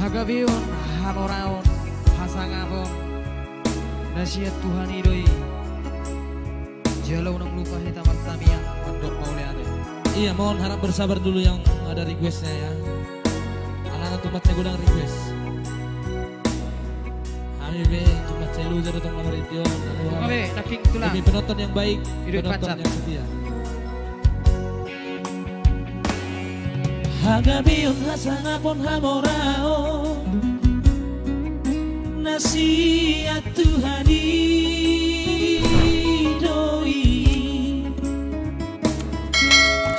Hagabiun, hamoraun, hasangapun, nasihat Tuhan idoi. Jalau nang lupa hitam artamian, mandok mauliade. Iya, mohon harap bersabar dulu yang ada requestnya ya. Anak-anak tempatnya gudang request. Habibe, tempat saya loser untuk nomor itu. Habibe, naking tulang. Demi penonton yang baik, Hidup penonton pacar. yang setia. Hagabiun hasangapun hamorao, nasihat Tuhan idoi.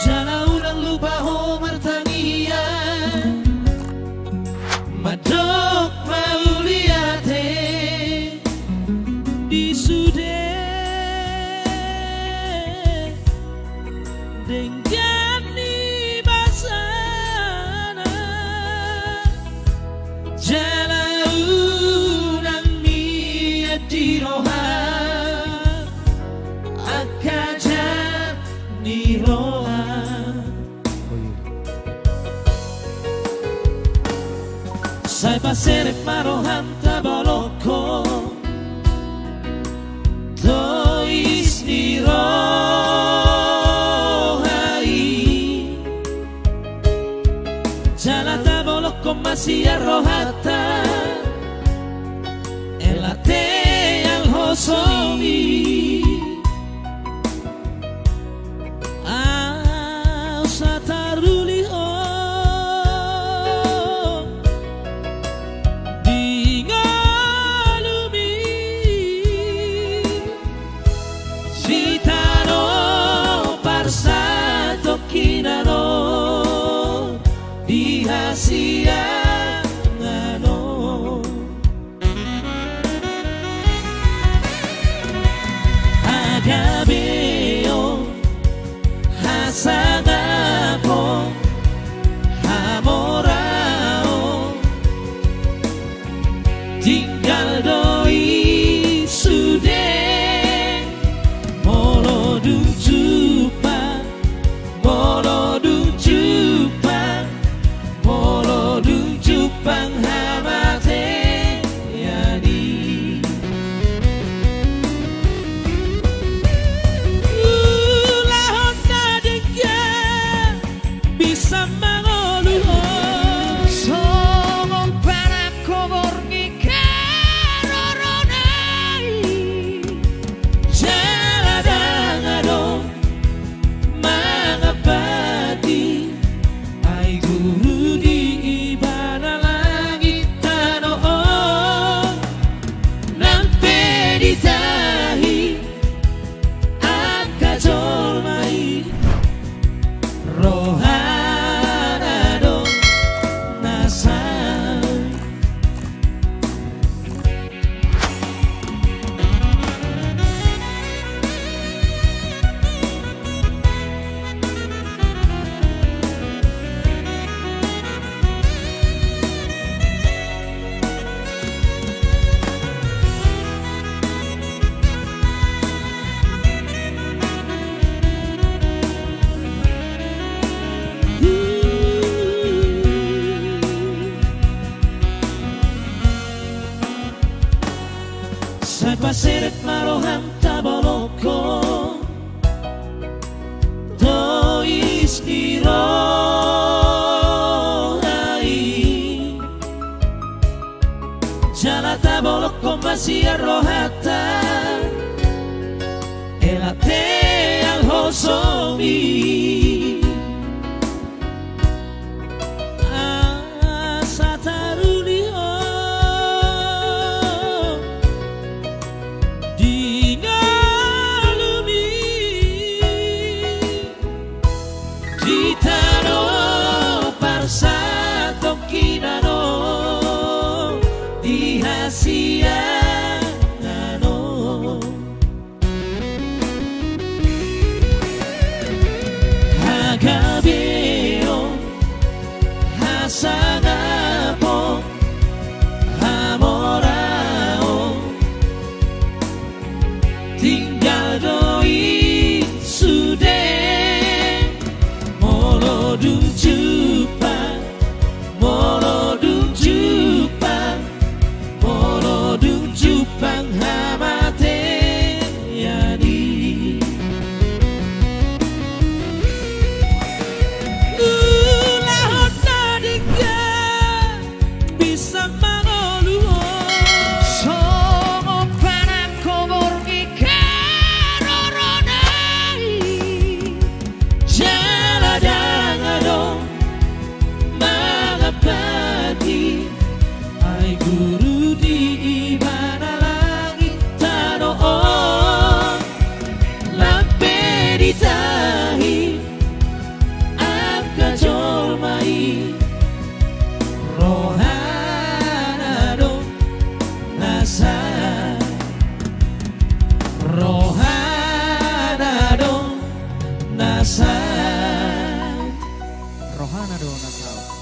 Jalau nang lupa ho martangia, madok mauliate di sude denggani basana. Jalau nang niat di roha akaja ni roha. Sai pasere marohan tabaloko tois ni rohai. Jala tabaloko masih rohata elate al hosomi. Hagabeo hasagapo hamorao tinggal doi sude molodung jupang molodung jupang molodung jupang hamate yani. Sai paseret marohan tabaloko tois ni rohai. Jala tabaloko masih rohata elate al hosomi. Hagabeo hasagapo hamorao tinggal doi sude molodung jupang molodung jupang Yohana do Natal.